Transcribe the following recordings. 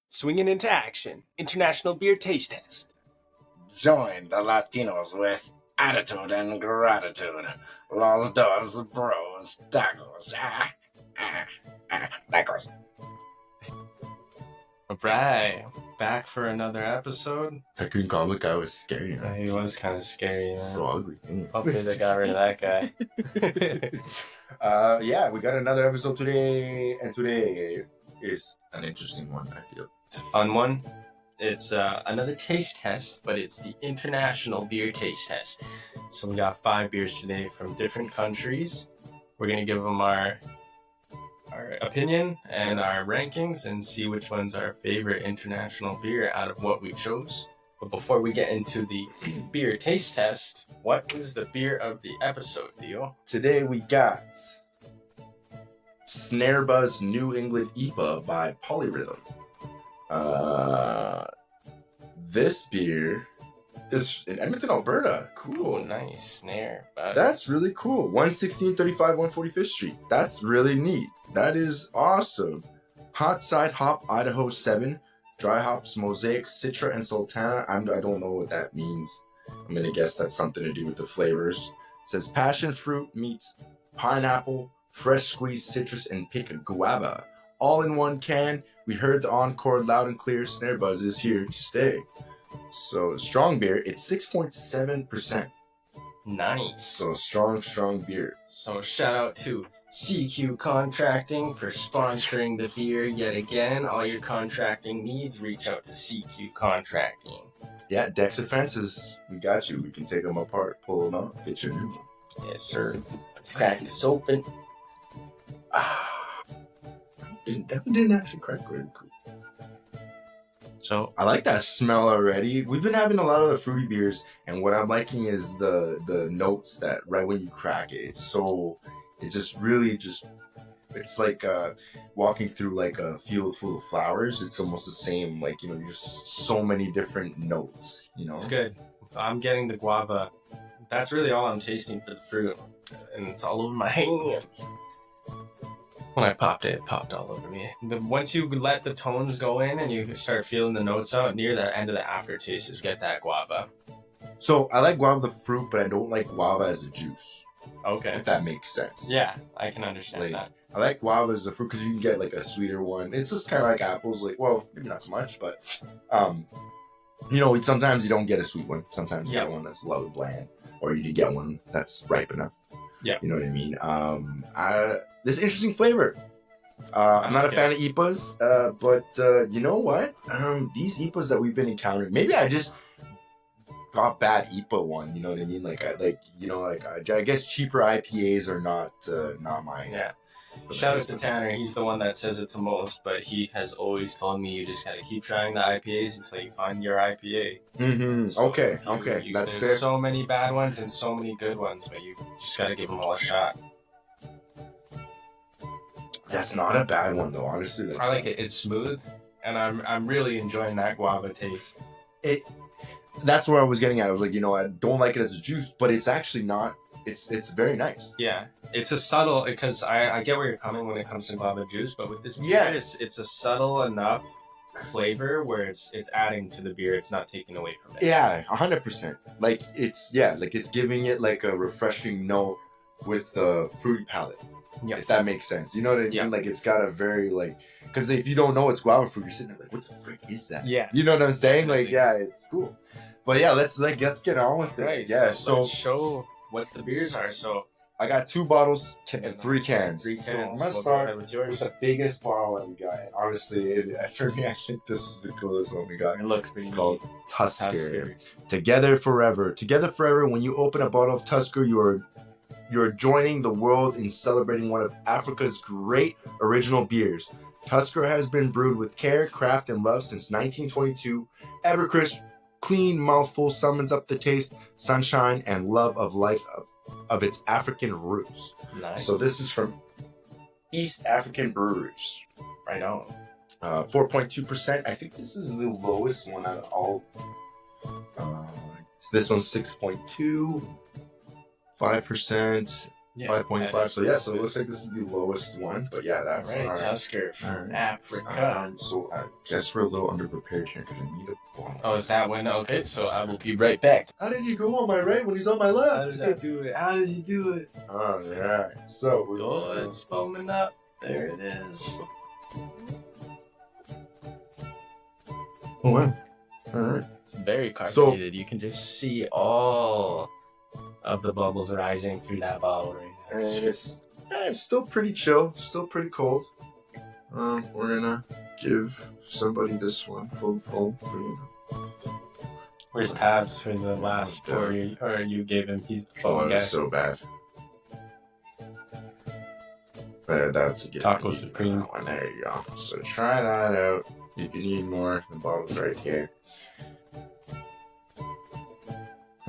Swinging into action. International beer taste test. Join the Latinos with attitude and gratitude. Los dos bros tacos. Tacos. Alright, back for another episode. That green comic guy was scary. Yeah, he was kind of scary, man. So ugly. Hopefully they got rid of that guy. Yeah, we got another episode today, and today is an interesting one, I feel. It's a fun one. It's another taste test, but it's the International Beer Taste Test. So we got 5 beers today from different countries. We're going to give them our opinion and our rankings and see which one's our favorite international beer out of what we chose. But before we get into the beer taste test, what is the beer of the episode, Theo? Today we got Snare Buzz New England IPA by Polyrhythm. This beer is in Edmonton, Alberta. Cool. Oh, nice. Snare Buzz. That's really cool. 11635 145th Street. That's really neat. That is awesome. Hot Side Hop Idaho 7. Dry hops, Mosaic, Citra, and Sultana. I don't know what that means. I'm going to guess that's something to do with the flavors. It says passion fruit meets pineapple, fresh squeezed citrus, and pink guava. All in one can. We heard the encore loud and clear. Snare Buzz is here to stay. So, strong beer. It's 6.7%. Nice. So, strong beer. So shout out to CQ Contracting for sponsoring the beer yet again. All your contracting needs, reach out to CQ Contracting. Yeah, decks and fences. We got you. We can take them apart, pull them out, get you a new one. Yes, sir. Let's crack this open. That one didn't actually crack really cool. So I like that smell already. We've been having a lot of the fruity beers, and what I'm liking is the notes that right when you crack it, it's like walking through like a field full of flowers. It's almost the same, like, you know, there's so many different notes, you know. it's good. I'm getting the guava. That's really all I'm tasting for the fruit. And it's all over my hands. When I popped it popped all over me. Once you let the tones go in and you start feeling the notes out, near the end of the aftertaste is get that guava. So I like guava the fruit, but I don't like guava as a juice. Okay. If that makes sense. Yeah, I can understand Like, that. I like guava as a fruit because you can get like a sweeter one. It's just kind of like apples, like, well, maybe not so much, but you know, sometimes you don't get a sweet one. Sometimes you get one that's a little bland, or you get one that's ripe enough. Yeah. You know what I mean? This interesting flavor. I'm not a fan of IPAs, but you know what? These IPAs that we've been encountering, maybe I just got bad IPA one. You know what I mean? I guess cheaper IPAs are not mine. Yeah. Shout out to Tanner. He's the one that says it the most, but he has always told me you just gotta keep trying the IPAs until you find your IPA. Mm-hmm. So Okay. That's fair. There's so many bad ones and so many good ones, but you just gotta give them all a shot. That's not a bad one though, honestly. I like it. It's smooth, and I'm really enjoying that guava taste. That's where I was getting at. I was like, you know, I don't like it as a juice, but it's actually not. It's very nice. Yeah, it's a subtle, because I get where you're coming when it comes to guava juice, but with this beer, Yes. it's a subtle enough flavor where it's adding to the beer. It's not taking away from it. Yeah, 100%. Like it's giving it like a refreshing note with the fruity palate. Yeah. If that makes sense. You know what I mean? Yeah. Like it's got a very because if you don't know it's guava fruit, you're sitting there like, what the frick is that? Yeah. You know what I'm saying? Like, Definitely. yeah, it's cool. But yeah, let's get on with it. Right. Yeah. So So let's show what the beers are. So I got 2 bottles and 3 cans. 3 So cans. I'm gonna We'll go start ahead with yours. with the biggest bottle that we got. And honestly, for me, I think this is the coolest one we got. It looks pretty It's called neat. Tusker. Together forever. Together forever. When you open a bottle of Tusker, you're joining the world in celebrating one of Africa's great original beers. Tusker has been brewed with care, craft, and love since 1922. Evercrisp, clean mouthful summons up the taste, sunshine, and love of life of its African roots. Nice. So this is from East African Breweries. Right on. 4.2%. I think this is the lowest one out of all. So this one's 6.2. 5%. Yeah, 5.5. So yeah, so it looks like this is the lowest one. But yeah, that's All right, alright. Tusker from Alright. Africa. So I guess we're a little underprepared here because I need a bottle. Oh, is that one? Okay, so I will be right back. How did he go on my right when he's on my left? How did I do it? How did you do it? Alright. So we're Oh, it's foaming up. There it is. Oh, wow. Alright. It's very carbonated. You can just see all of the bubbles rising through that bottle right now. And it's still pretty chill, still pretty cold. We're gonna give somebody this one full. Where's Pabs for the last pour? Or you gave him? He's the Oh, phone guy. it's so bad. There, that's a good Taco one. Supreme. That one. There you go. So try that out. If you need more, the bottle's right here.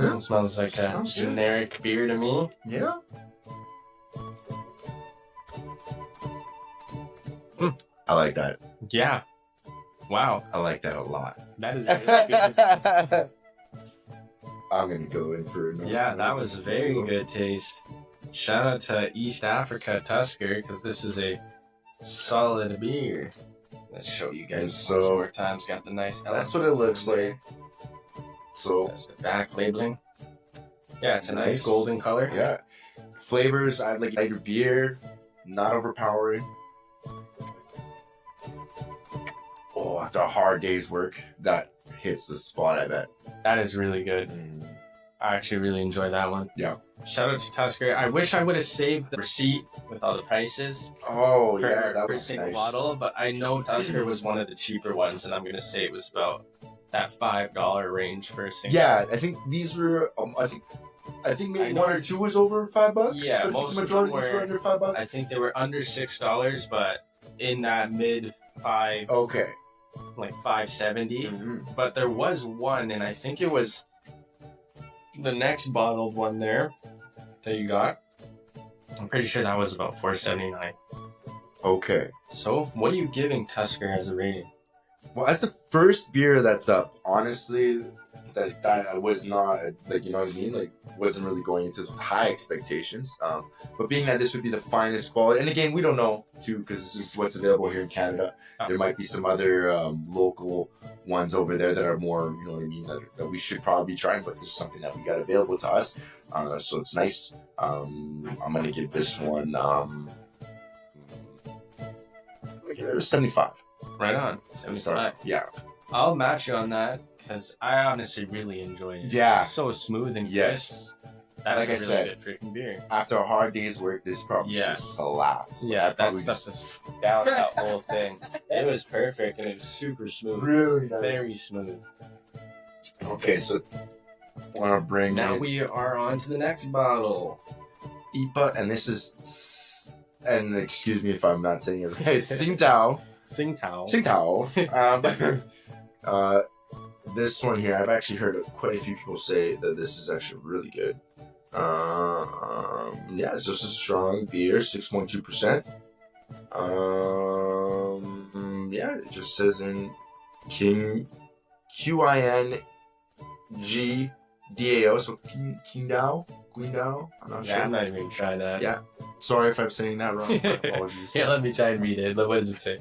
It smells like a Smells good. generic beer to me. Yeah. I like that. Yeah. Wow. I like that a lot. That is really good. I'm gonna go in for another. Yeah, that was a very good taste. Shout out to East Africa Tusker, because this is a solid beer. Let's show you guys So- some more times. Got the nice. That's what it looks like. So That's the back labeling. Yeah, it's a nice Nice. golden color. yeah, flavors. I like lighter beer, not overpowering. Oh, after a hard day's work, that hits the spot. I bet. That is really good. I actually really enjoy that one. Yeah. Shout out to Tusker. I wish I would have saved the receipt with all the prices Oh per, yeah, that per was single nice. bottle, but I know Tusker was one of the cheaper ones, and I'm gonna say it was about that $5 range for a single. Yeah, I think these were. I think I maybe know. one or two was over $5. Yeah, I think most the of them majority of these were- were under $5. I think they were under $6, but in that mid five, Okay. like 570. Mhm. But there was one, and I think it was the next bottled one there that you got. I'm pretty sure that was about $4.79. Okay. So, what are you giving Tusker as a rating? Well, as the first beer that's up, honestly, that was not like, you know what I mean, like wasn't really going into high expectations. But being that this would be the finest quality, and again, we don't know too because this is what's available here in Canada. There might be some other local ones over there that are more, you know what I mean, that we should probably be trying. But this is something that we got available to us, so it's nice. I'm gonna give this one. I'm gonna give it a 75. Right on. 75. Yeah. I'll match you on that because I honestly really enjoyed it. Yeah. It's so smooth and Yes. crisp. That's Like a I really said, good freaking beer. After a hard day's work, this probably Yeah. just slaps. Yeah, that probably stuff just down that whole thing. It was perfect and it was super smooth. really nice. Very smooth. Okay, so I want to bring Now in we are on to the next bottle. IPA, and this is, and excuse me if I'm not saying it right, Tsingtao. Tsingtao. Tsingtao. This one here, I've actually heard quite a few people say that this is actually really good. Yeah, it's just a strong beer, 6.2%. Yeah, it just says in QINGDAO, so Qingdao. I'm not Yeah, sure. I'm not even gonna try that. Yeah. Sorry if I'm saying that wrong. Apologies. Yeah, let me try and read it. What does it say?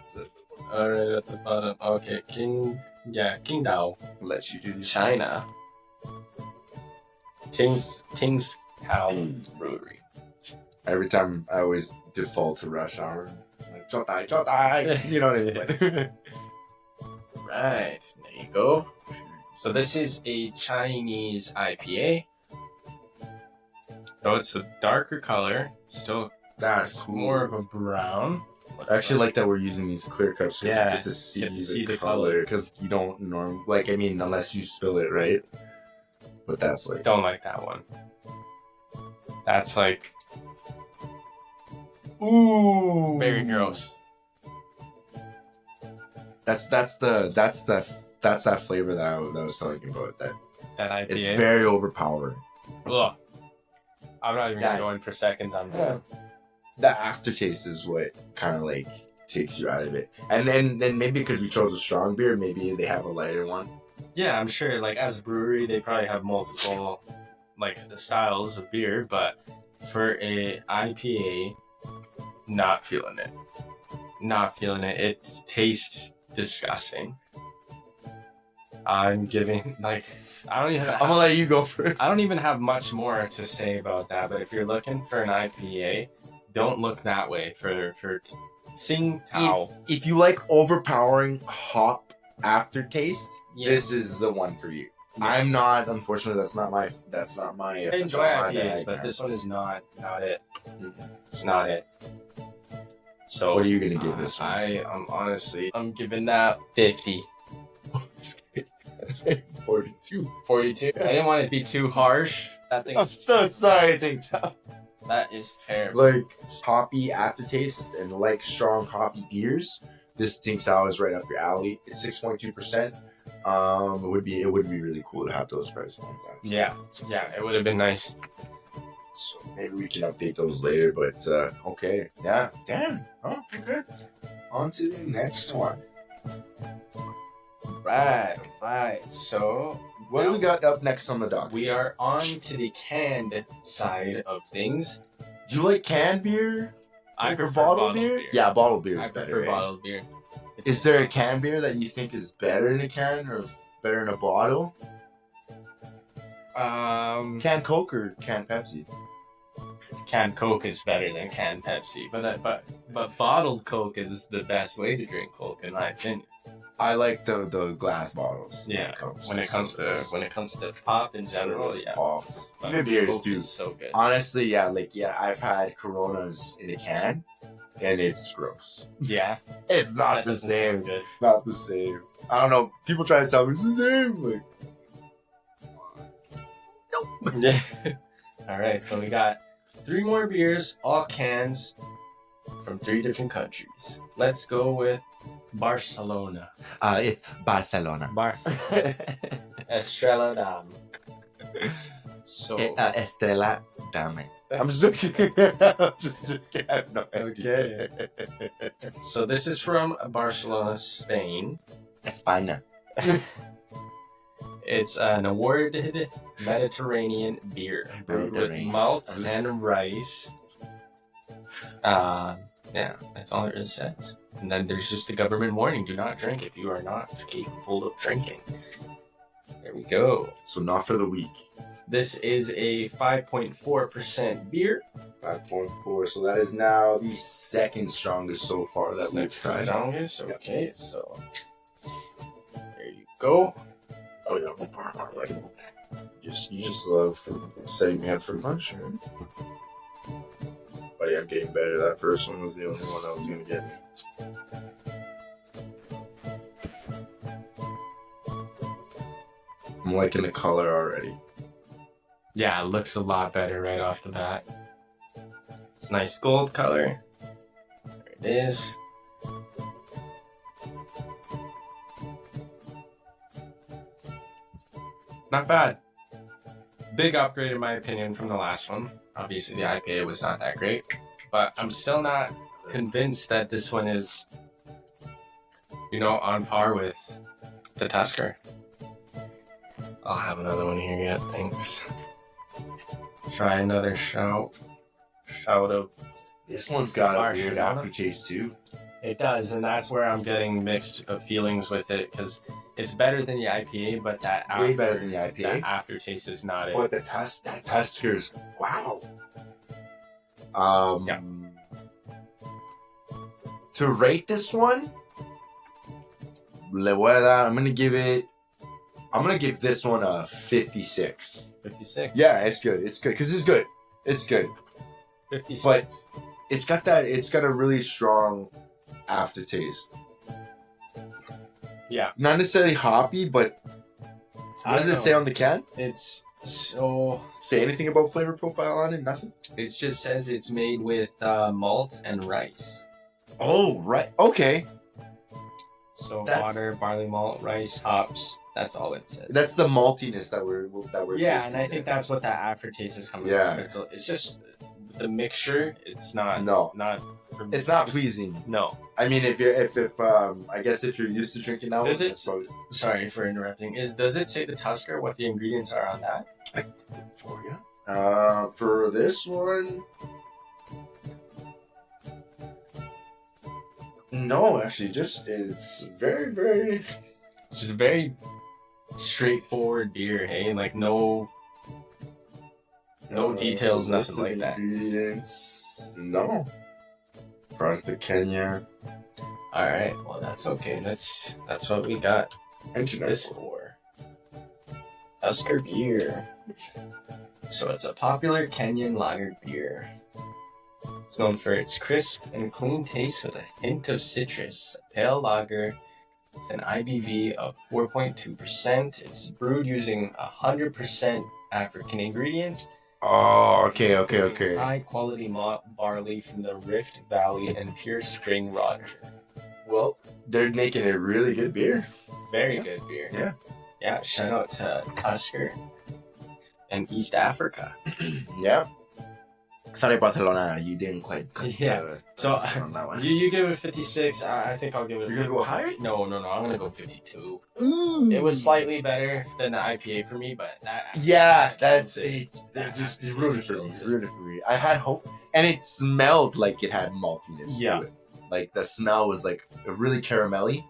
So, Alright, at the bottom. Okay, Qingdao, let you do this. China. Ting's Cow Brewery. Every time I always default to rush hour. Like, Jotai. You know what I mean? Like, Right, there you go. So this is a Chinese IPA. So it's a darker color. Still, that's it's cool. more of a brown. I actually like that we're using these clear cups because Yeah, you get to see, get to see the the color. color. Because you don't normally, like, I mean, unless you spill it, right? But that's like, Don't like that one. That's like ooh, very gross. That's that flavor that I was talking about. That That it's IPA. very overpowering. Ugh. I'm not even Yeah. going for seconds on that. The aftertaste is what kind of like takes you out of it. And then maybe because we chose a strong beer, maybe they have a lighter one. Yeah, I'm sure. Like as a brewery, they probably have multiple like the styles of beer, but For a IPA, not feeling it. Not feeling it. It tastes disgusting. I'm giving I don't even. I'm gonna let you go first. I don't even have much more to say about that. But if you're looking for an IPA, don't look that way for Tsing Tao. If you like overpowering hop aftertaste, Yeah. this is the one for you. I'm not. Unfortunately, that's not my. I That's enjoy not my IPAs, bag, but man. this one is not it. It's not it. So What are you gonna give this one? I'm giving that 50. 42. 42. I didn't want it to be too harsh. That thing. I'm so sorry, Ting Tao. That is terrible. Like hoppy aftertaste and like strong hoppy beers. This Ting Tao is right up your alley. It's 6.2%. It would be really cool to have those price points. Yeah, it would have been nice. So maybe we can update those later. But okay, yeah, damn. Oh, good. On to the next one. Right. So What do we got up next on the dock? we are on to the canned side of things. Do you like canned beer? I Or prefer bottled beer? Yeah, bottled beer is I better. prefer eh? bottled beer. Is there a canned beer that you think is better in a can or better in a bottle? Canned Coke or canned Pepsi? Canned Coke is better than canned Pepsi, but bottled Coke is the best way to drink Coke in my opinion. I like the glass bottles. Yeah, when it comes to pop in general, yeah. Pops. But Even beers Coke too. is so good. Honestly, yeah, I've had Coronas in a can, and it's gross. Yeah, It's not that the doesn't same. sound good. Not the same. I don't know. People try to tell me it's the same. Like, Yeah. All right, so we got 3 more beers, all cans from 3 different countries. Let's go with Barcelona. it's Barcelona. Estrella Damm. So Estrella Dame. I'm just joking. I'm just joking. I have no idea. So this is from Barcelona, Spain. España. It's an awarded Mediterranean beer brewed with malt and rice. Yeah, that's all it says. And then there's just a government warning: do not drink if you are not capable of drinking. There we go. So not for the weak. This is a 5.4% beer. 5.4. So that is now the second strongest so far that we've tried. Strongest. Okay, so there you go. Oh yeah. You just love setting me up for punch, right? Buddy, I'm getting better. That first one was the only one that was gonna get me. I'm liking the color already. Yeah, it looks a lot better right off the bat. It's a nice gold color. There it is. Not bad. Big upgrade in my opinion from the last one. Obviously the IPA was not that great, but I'm still not convinced that this one is, on par with the Tusker. I'll have another one here yet, thanks. Try another shout of. This one's got a weird Barcelona. aftertaste too. It does, and that's where I'm getting mixed feelings with it, because it's better than the IPA, but Way better than the IPA. that aftertaste is not it. But that Tusker's wow. Yeah. To rate this one, I'm gonna give this one a 56. 56. Yeah, it's good. It's good because it's good. It's good. 56. But it's got a really strong aftertaste. Yeah. Not necessarily hoppy, but I what does don't it say know. on the can? It's so. Say anything about flavor profile on it? Nothing. It just says it's made with malt and rice. Oh, right. Okay. So That's- water, barley malt, rice, hops. That's all it says. That's the maltiness that we're yeah, tasting and I think there. that's what that aftertaste is coming Yeah. from. It's just the mixture. It's not. No. Not. It's not pleasing. No. I mean, if I guess if you're used to drinking that Does one, it- that's probably Sorry for interrupting. Does it say the Tusker? What the ingredients are on that? for you. For this one, no, actually, just it's very, very. It's just a very straightforward beer, hey? Like no details, list nothing of like that. Ingredients, no. Product of Kenya. Alright, well that's okay. That's what we got this International. for. Tusker beer. So it's a popular Kenyan lager beer. It's known for its crisp and clean taste with a hint of citrus. A pale lager with an IBV of 4.2%. It's brewed using 100% African ingredients. Oh, okay. High quality malt barley from the Rift Valley and pure spring Roger. Well, they're making a really good beer. Very good beer. Yeah. Yeah, shout out to Tusker and East Africa. Yeah. Sorry, Barcelona, you didn't quite cut So on that one. you give it a 56. I think I'll give it a You're gonna go higher? No, I'm gonna go 52. Ooh. It was slightly better than the IPA for me, but That's it. That just ruined it for me. I had hope, and it smelled like it had maltiness to it. Like the smell was like really caramelly,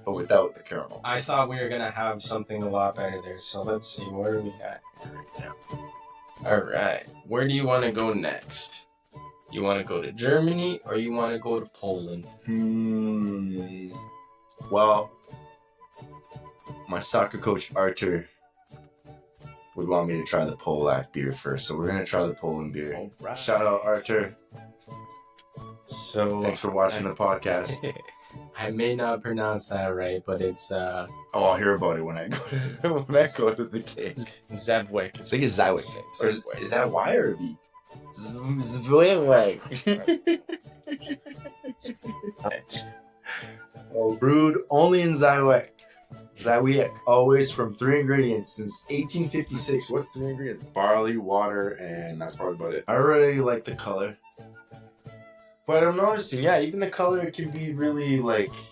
but without the caramel. I thought we were gonna have something a lot better there. So let's see, what do we got right now? All right, where do you want to go next? You want to go to Germany or you want to go to Poland? Well, my soccer coach Arthur would want me to try the Polak beer first, so we're gonna try the Poland beer. All right. Shout out Arthur. So Thanks for watching the podcast. I may not pronounce that right, but it's Oh, I'll hear about it when I go to the game. Zevwik. I think it's Zywick. Or is that a Y or a V? Zwiewek. Brewed only in Zywick. Zywick, always from 3 ingredients since 1856. What 3 ingredients? Barley, water, and that's probably about it. I really like the color. But I'm noticing, even the color can be really,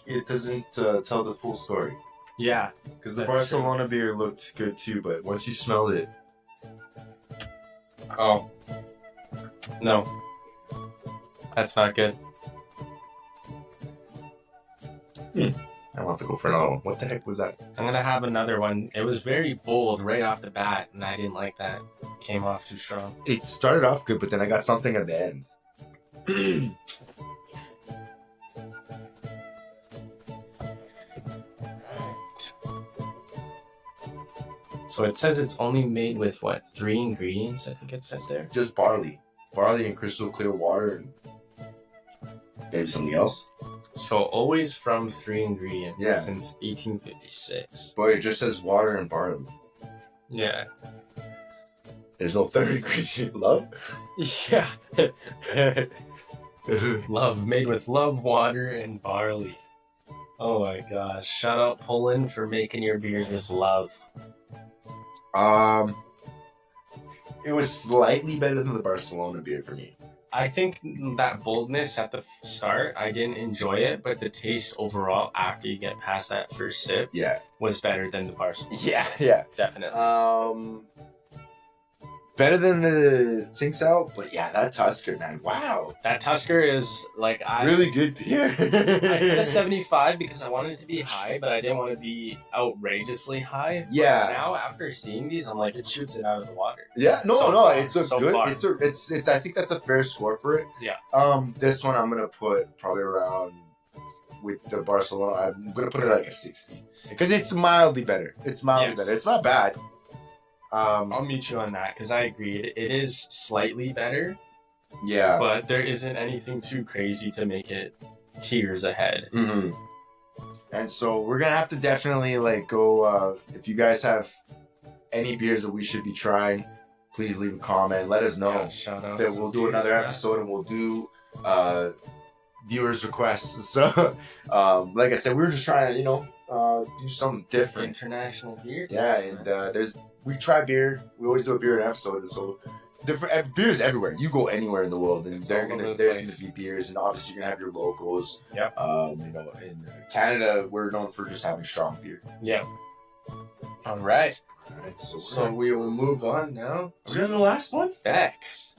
it doesn't tell the full story. Yeah. Because the Barcelona beer looked good too, but once you smelled it... Oh. No. That's not good. I want to go for another one. What the heck was that? I'm gonna have another one. It was very bold right off the bat, and I didn't like that. Came off too strong. It started off good, but then I got something at the end. So it says it's only made with, 3 ingredients, I think it says there? Just barley. Barley and crystal clear water and maybe something else. So always from 3 ingredients Yeah. since 1856. But it just says water and barley. Yeah. There's no third ingredient. Love? Yeah. Love, made with love, water, and barley. Oh my gosh. Shout out Poland for making your beers with love. It was slightly better than the Barcelona beer for me. I think that boldness at the start, I didn't enjoy it, but the taste overall after you get past that first sip was better than the Barcelona. Yeah. Definitely. Better than the Think Out, but that Tusker, man, wow. That Tusker is really good beer. I hit a 75 because I wanted it to be high, but I didn't want to be outrageously high. Yeah. But now after seeing these, I'm like, it shoots it out of the water. Yeah, it's a So good. far. It's. I think that's a fair score for it. Yeah. This one I'm gonna put probably around with the Barcelona. I'm gonna put it like a 60 because it's mildly better. It's mildly better. It's not bad. I'll meet you on that because I agree. It is slightly better, Yeah. but there isn't anything too crazy to make it tiers ahead. Mm-hmm. And so we're gonna have to definitely go. If you guys have any beers that we should be trying, please leave a comment. Let us know. Yeah, shout out. That we'll do another episode and we'll do viewers' requests. So, like I said, we were just trying to do something different. International beer. Yeah, and we try beer. We always do a beer in an episode, and so different beers everywhere. You go anywhere in the world, and there's gonna be beers, and obviously you're gonna have your locals. Yep. In Canada, we're known for just having strong beer. Yeah. All right. Alright, So we will move on now. are we on the last one? Beck's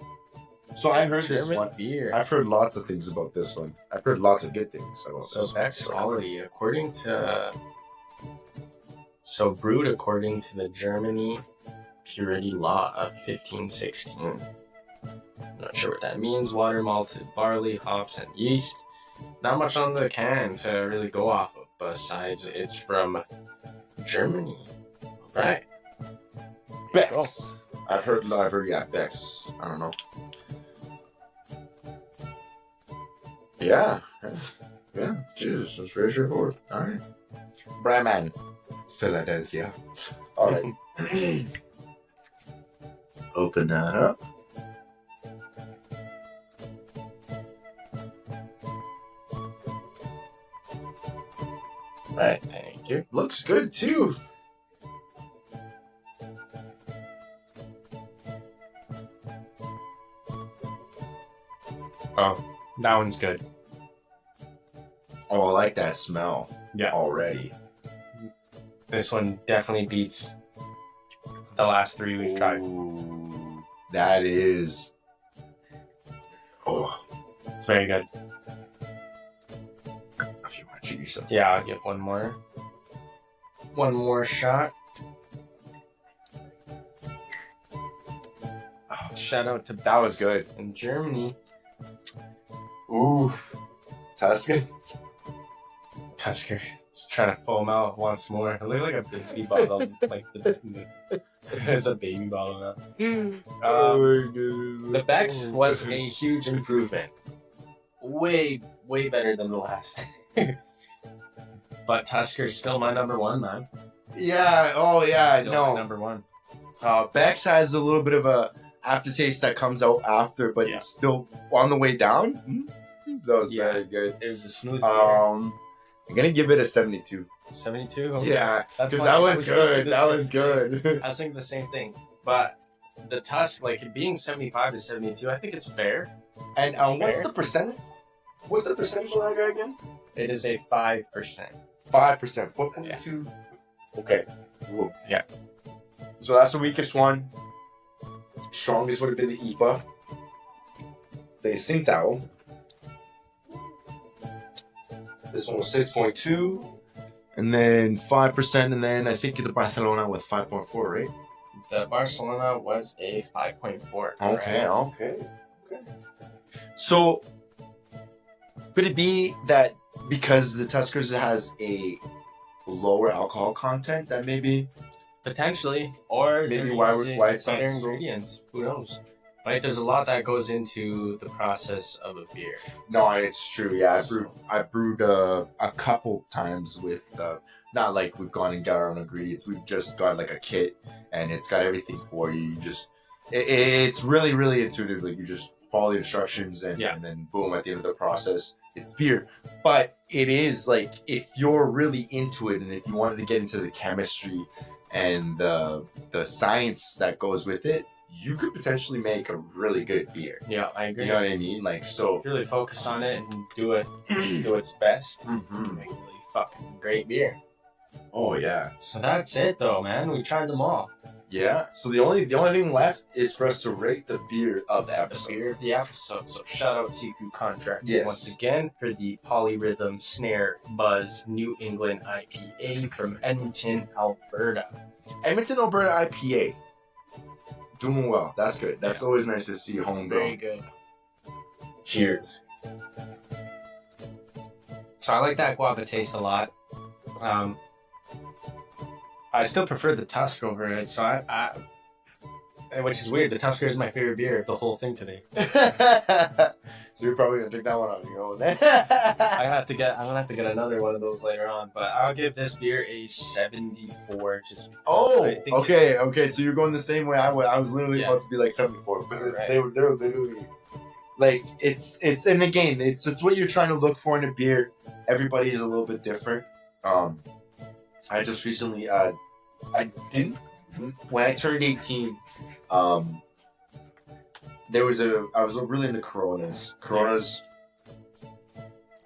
So I heard this German one. beer. I've heard lots of things about this one. I've heard lots of good things about So this one. Beck's quality, according to brewed according to the Germany purity law of 1516. Not sure what that means. Water, malted barley, hops, and yeast. Not much on the can to really go off of. Besides, it's from Germany. Right. Beck's. I've heard, yeah, Beck's. I don't know. Yeah. Jesus, it's very straightforward. All right. Bremen, Philadelphia. All right. Open that up. Right. Thank you. Looks good too. Oh, that one's good. Oh, I like that smell. Yeah. Already. This one definitely beats the last three we've tried. Ooh, that is. Oh, It's very good. if you want to treat yourself. Yeah, I'll give one more. One more shot. Oh, shout out to That was good. in Germany. Ooh, Tuscan. Tusker. It's trying to foam out once more. It looks like a baby bottle. It's a baby bottle now. The Beck's was a huge improvement. Way better than the last. But Tusker's still my number one, man. Yeah. Oh, yeah. Still No. my number one. Beck's has a little bit of a aftertaste that comes out after, but Yeah. it's still on the way down. That was Yeah. very good. It was a smooth beer. I'm gonna give it a 72. 72? Okay. Yeah, That's because fine. that I was thinking good. the That same was thing. good. I was thinking the same thing. But the Tusk, like it being 75 to 72, I think it's fair. And what's Fair. the percentage? What's the percentage lager again? It is a 5%. 5%. 4.2. Okay. Cool. Yeah. So that's the weakest one. Strongest would have been the IPA. The Sintao. This one was 6.2. And then 5%. And then I think the Barcelona with 5.4, right? The Barcelona was a 5.4. Okay. So, could it be that because the Tuskers has a lower alcohol content, that maybe? Potentially. Or Maybe they're why using it's not better so- ingredients. Who knows? Right? There's a lot that goes into the process of a beer. No, it's true. Yeah, I've brewed a couple times with not like we've gone and got our own ingredients. We've just got like a kit and it's got everything for you. You just it's really intuitive. Like you just follow the instructions and then boom, at the end of the process, it's beer. But it is like if you're really into it and if you wanted to get into the chemistry and the science that goes with it, you could potentially make a really good beer. Yeah, I agree. You know what I mean? Like so. If you really focus on it and do its best, Mhm. make a really fucking great beer. Oh yeah. So that's it though, man. We tried them all. Yeah. So the only thing left is for us to rate the beer of the The episode. beer of the episode. So shout out CQ Contract Yes. once again for the Polyrhythm Snare Buzz New England IPA from Edmonton, Alberta. Edmonton, Alberta IPA. Doing well. That's good. That's always nice to see It's home very grown. good. Cheers. So I like that guava taste a lot. I still prefer the Tusk over it. So which is weird. The Tusker is my favorite beer of the whole thing today. So you're probably gonna take that one on your own. I'm gonna have to get another one of those later on. But I'll give this beer a 74. Just because Oh, I think okay. So you're going the same way I was. I was literally Yeah. about to be like 74 because Right. they're literally like it's and again it's what you're trying to look for in a beer. Everybody is a little bit different. I just recently I didn't when I turned 18. I was really into Coronas.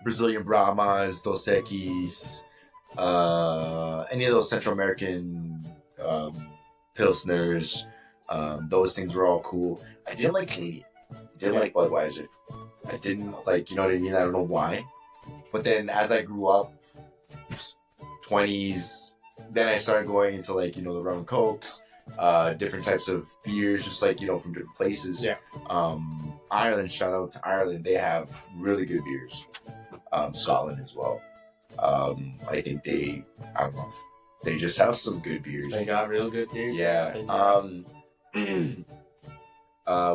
Brazilian Brahmas, Dos Equis, any of those Central American Pilsners. Those things were all cool. I didn't like Canadian. I didn't like Budweiser. I didn't like, you know what I mean? I don't know why. But then as I grew up, 20s, then I started going into like, you know, the rum and cokes, different types of beers, just like, you know, from different places. Yeah. Ireland, shout out to Ireland. They have really good beers. Scotland as well. I think I don't know, they just have some good beers. They got real good beers. Yeah.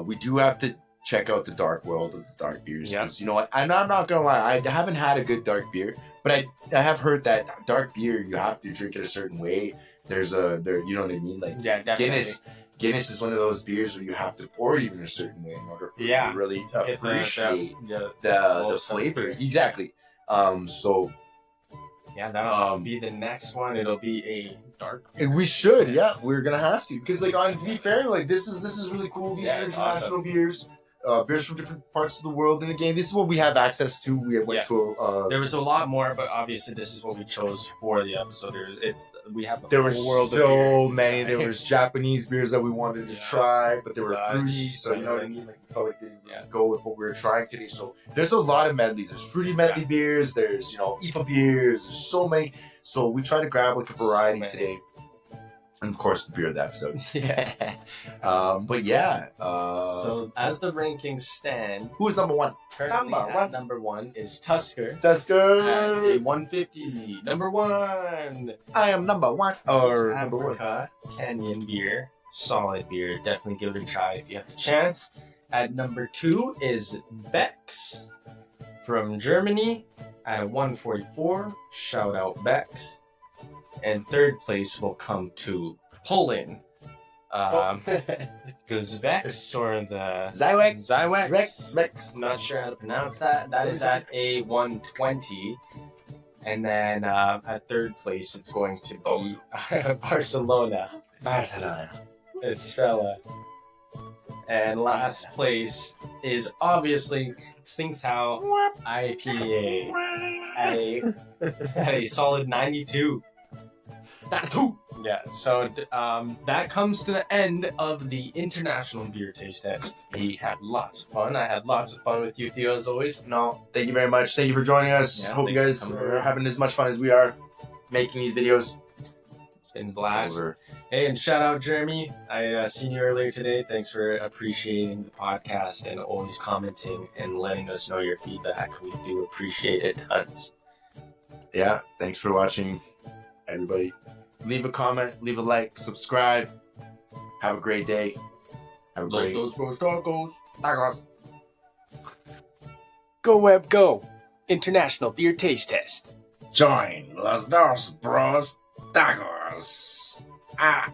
We do have to check out the dark world of the dark beers. Yeah. You know what? I'm not gonna lie. I haven't had a good dark beer, but I have heard that dark beer you have to drink it a certain way. You know what I mean? Like Yeah, definitely. Guinness is one of those beers where you have to pour it even a certain way in order for you to really Get appreciate the the flavor. Exactly. So yeah, that'll be the next one. It'll be a dark. we should, yeah, we're gonna have to, because like, to be fair, like this is really cool. These are it's international awesome. beers. Beers from different parts of the world in the game. This is what we have access to. We went to There was a lot more, but obviously this is what we chose for the episode. We have the there were whole world of so beer. many. There was Japanese beers that we wanted to try, but they were Dutch, fruity, so you know what I mean. Like we felt like they Yeah. didn't go with what we were trying today. So there's a lot of medleys. There's fruity medley beers. There's, you know, IPA beers. There's so many. So we try to grab like a variety today. And of course, the beer of the episode. Yeah. But yeah. So as the rankings stand, Who's number one? currently Number at one. number one is Tusker at Tusker. a 150. Number one. I am number one. Or number one. Africa Canyon beer, solid beer. Definitely give it a try if you have the chance. At number two is Beck's from Germany at 144. Shout out Beck's. And third place will come to Poland. Because Vex or the Zywex. Zywex. Not sure how to pronounce that. That is at a 120. And then at third place, it's going to be Barcelona. Estrella. And last place is obviously Tsingtao IPA at a solid 92. Yeah, so that comes to the end of the International Beer Taste Test. We had lots of fun. I had lots of fun with you, Theo, as always. No, thank you very much. Thank you for joining us. Yeah, Hope you guys are having as much fun as we are making these videos. It's been a blast. Hey, and shout out Jeremy. I seen you earlier today. Thanks for appreciating the podcast and always commenting and letting us know your feedback. We do appreciate it tons. Yeah, thanks for watching, everybody. Leave a comment, leave a like, subscribe. Have a great day. Have a great Tacos. Go Web Go. International Beer Taste Test. Join los dos bros tacos. I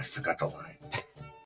forgot the line.